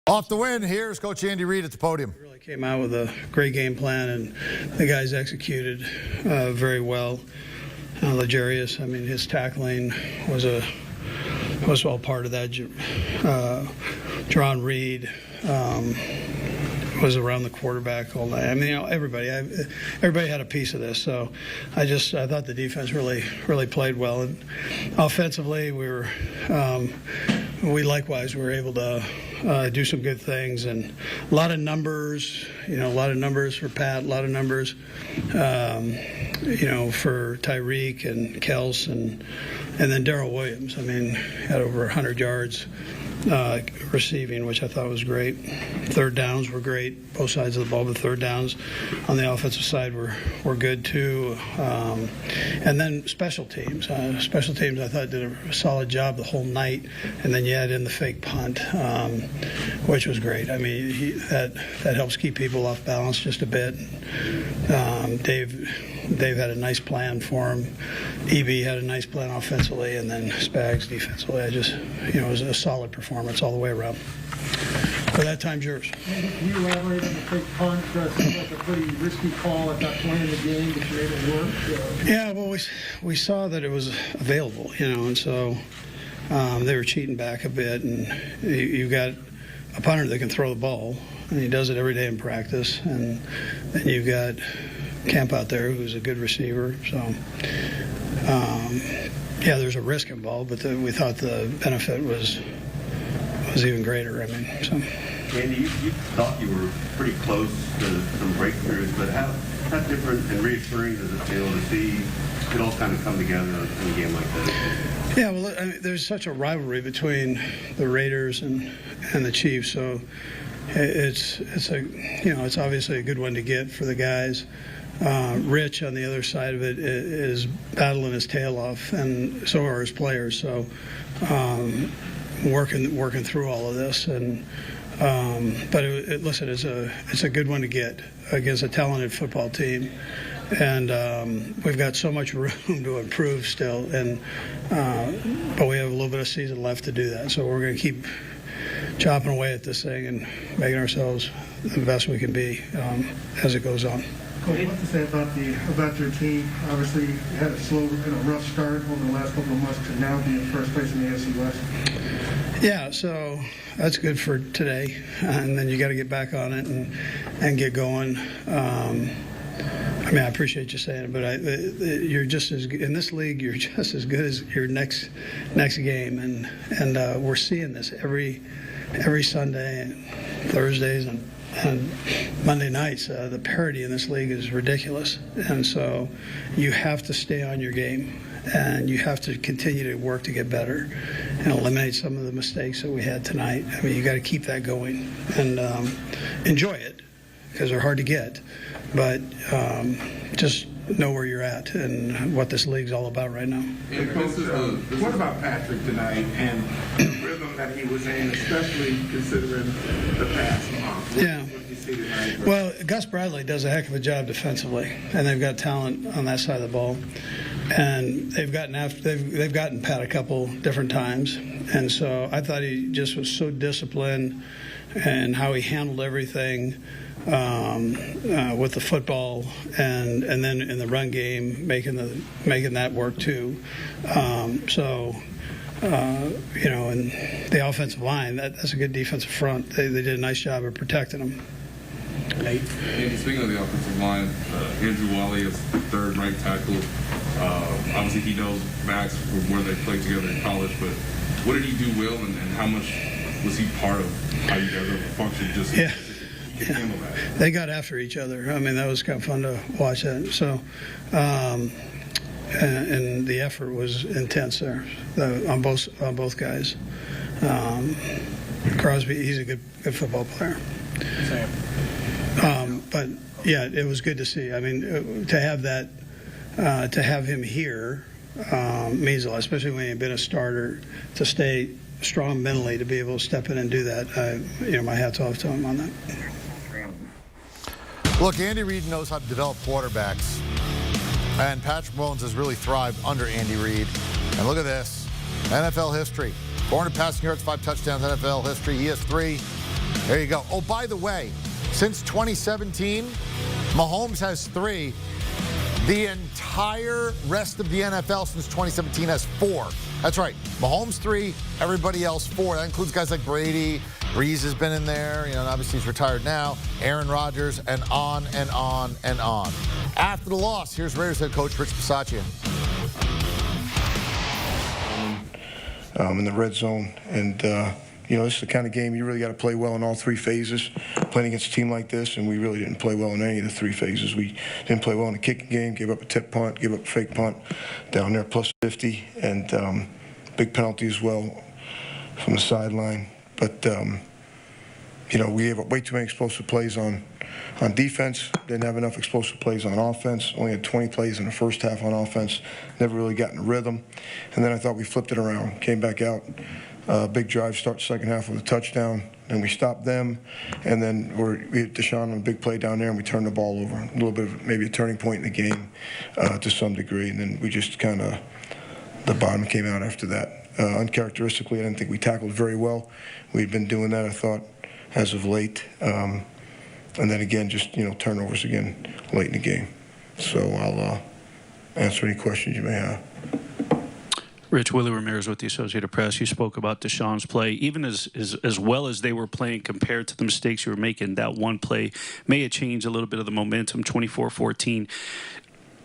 Off the win, here's Coach Andy Reid at the podium. Really came out with a great game plan, and the guys executed very well. Legarius, I mean, his tackling was all part of that. Reid was around the quarterback all night. I mean, everybody had a piece of this. So I thought the defense really played well, and offensively we likewise were able to do some good things, and a lot of numbers, a lot of numbers for Pat, a lot of numbers, for Tyreek and Kels, and then Darrell Williams. I mean, had over 100 yards receiving, which I thought was great. Third downs were great, both sides of the ball, but third downs on the offensive side were good too. And then special teams. Special teams I thought did a solid job the whole night, and then you add in the fake punt, which was great. I mean, that helps keep people off balance just a bit. Dave had a nice plan for him. EB had a nice plan offensively, and then Spags defensively. It was a solid performance all the way around. So that time's yours. Can you elaborate on the fake punt? Seemed like a pretty risky call at that point in the game, but you're able to work. Yeah, well, we saw that it was available, and so they were cheating back a bit, and you got a punter that can throw the ball, and he does it every day in practice, and then you've got Camp out there who's a good receiver. So, yeah, there's a risk involved, but we thought the benefit was even greater. I mean, so. Andy, you thought you were pretty close to some breakthroughs, but how different and reassuring does it feel to see it all kind of come together in a game like this? Yeah, well, I mean, there's such a rivalry between the Raiders and the Chiefs, so it's obviously a good one to get for the guys. Rich on the other side of it is battling his tail off, and so are his players. So working through all of this, and but listen, it's a good one to get against a talented football team, and we've got so much room to improve still, and but we have a little bit of season left to do that. So we're going to keep chopping away at this thing and making ourselves the best we can be as it goes on. Coach, what to say about your team? Obviously, you had a slow and a rough start over the last couple of months to now be in first place in the AFC West. Yeah, so that's good for today, and then you got to get back on it and get going. I mean, I appreciate you saying it, but you're just as in this league. You're just as good as your next game, and we're seeing this every Sunday and Thursdays and Monday nights. The parity in this league is ridiculous, and so you have to stay on your game, and you have to continue to work to get better and eliminate some of the mistakes that we had tonight. I mean, you got to keep that going and enjoy it, because they're hard to get, but just know where you're at and what this league's all about right now. And Coach, what about Patrick tonight and the rhythm that he was in, especially considering the past month? Yeah. Well, Gus Bradley does a heck of a job defensively, and they've got talent on that side of the ball. And they've gotten Pat a couple different times, and so I thought he just was so disciplined and how he handled everything with the football, and then in the run game making that work too. And the offensive line, that's a good defensive front. They did a nice job of protecting them. Andy, speaking of the offensive line, Andrew Wally is the third right tackle. Obviously, he knows Max from where they played together in college, but what did he do well, and how much was he part of how you guys function? Yeah. They got after each other. I mean, that was kind of fun to watch that. So, and the effort was intense there on both guys. Crosby, he's a good football player. Same. But yeah, it was good to see. I mean, to have that, to have him here means a lot, especially when you've been a starter. To stay strong mentally, to be able to step in and do that, my hat's off to him on that. Look, Andy Reid knows how to develop quarterbacks, and Patrick Mahomes has really thrived under Andy Reid. And look at this, NFL history. 400 passing yards, 5 touchdowns, NFL history. He has 3. There you go. Oh, by the way, since 2017, Mahomes has 3. The entire rest of the NFL since 2017 has 4. That's right. Mahomes 3, everybody else 4. That includes guys like Brady. Reid has been in there. And obviously he's retired now. Aaron Rodgers, and on and on and on. After the loss, here's Raiders head coach Rich Bisaccia. In the red zone, and this is the kind of game you really got to play well in all 3 phases. Playing against a team like this, and we really didn't play well in any of the 3 phases. We didn't play well in the kicking game, gave up a tip punt, gave up a fake punt down there plus 50, and big penalty as well from the sideline. But we gave up way too many explosive plays on defense. Didn't have enough explosive plays on offense. Only had 20 plays in the first half on offense. Never really got in a rhythm. And then I thought we flipped it around. Came back out. Big drive, start the second half with a touchdown. Then we stopped them. And then we hit Deshaun on a big play down there, and we turned the ball over. A little bit of maybe a turning point in the game to some degree. And then we just kind of, the bottom came out after that. Uncharacteristically, I didn't think we tackled very well. We'd been doing that, I thought, as of late. And then again, just, turnovers again late in the game. So I'll answer any questions you may have. Rich, Willie Ramirez with the Associated Press. You spoke about Deshaun's play. Even as well as they were playing compared to the mistakes you were making, that one play may have changed a little bit of the momentum, 24-14.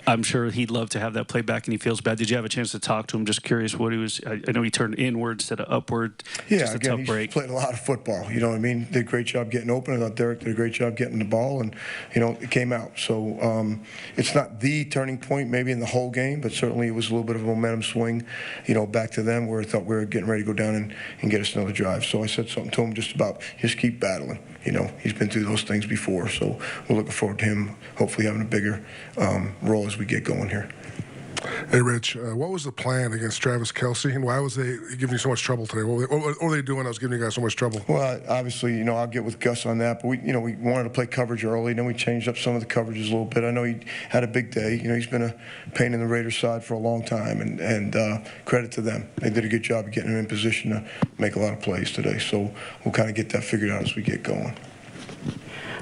I'm sure he'd love to have that play back, and he feels bad. Did you have a chance to talk to him? Just curious what he was. I know he turned inward instead of upward. Yeah, just a again, tough break. He's played a lot of football. You know what I mean? Did a great job getting open. I thought Derek did a great job getting the ball, and it came out. So it's not the turning point maybe in the whole game, but certainly it was a little bit of a momentum swing, back to them where I thought we were getting ready to go down and get us another drive. So I said something to him just about just keep battling. He's been through those things before, so we're looking forward to him hopefully having a bigger role as we get going here. Hey, Rich, what was the plan against Travis Kelce, and why was they giving you so much trouble today? What were they doing that was giving you guys so much trouble? Well, obviously, I'll get with Gus on that, but we wanted to play coverage early, then we changed up some of the coverages a little bit. I know he had a big day. He's been a pain in the Raiders side for a long time, and credit to them. They did a good job of getting him in position to make a lot of plays today, so we'll kind of get that figured out as we get going.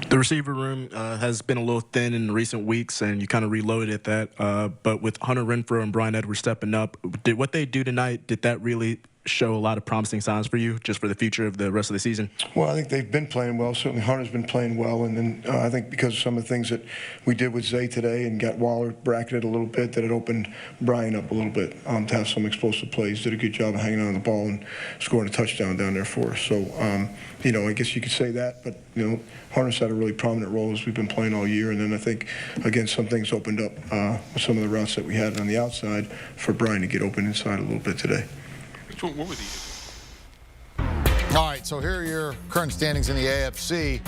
The receiver room has been a little thin in recent weeks, and you kind of reloaded at that. But with Hunter Renfrow and Bryan Edwards stepping up, did what they do tonight, did that really show a lot of promising signs for you just for the future of the rest of the season? Well, I think they've been playing well. Certainly Hunter's been playing well. And then I think because of some of the things that we did with Zay today and got Waller bracketed a little bit, that it opened Bryan up a little bit to have some explosive plays. Did a good job of hanging on the ball and scoring a touchdown down there for us. So, I guess you could say that. But, Hunter's had a really prominent role as we've been playing all year. And then I think, again, some things opened up with some of the routes that we had on the outside for Bryan to get open inside a little bit today. What were these? All right, so here are your current standings in the AFC.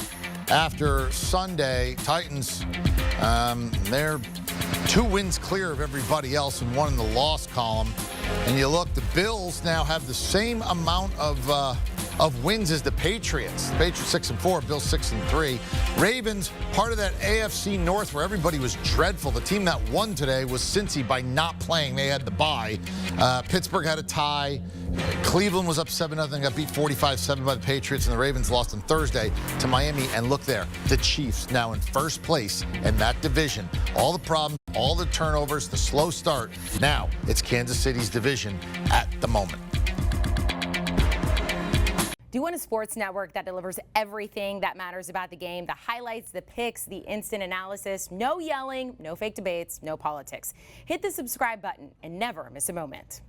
After Sunday, Titans, they're 2 wins clear of everybody else and 1 in the loss column. And you look, the Bills now have the same amount of wins as the Patriots. The Patriots 6-4, Bills 6-3. Ravens, part of that AFC North where everybody was dreadful. The team that won today was Cincy by not playing. They had the bye. Pittsburgh had a tie. Cleveland was up 7-0, got beat 45-7 by the Patriots, and the Ravens lost on Thursday to Miami. And look there, the Chiefs now in first place in that division. All the problems, all the turnovers, the slow start. Now it's Kansas City's division at the moment. Do you want a sports network that delivers everything that matters about the game? The highlights, the picks, the instant analysis, no yelling, no fake debates, no politics. Hit the subscribe button and never miss a moment.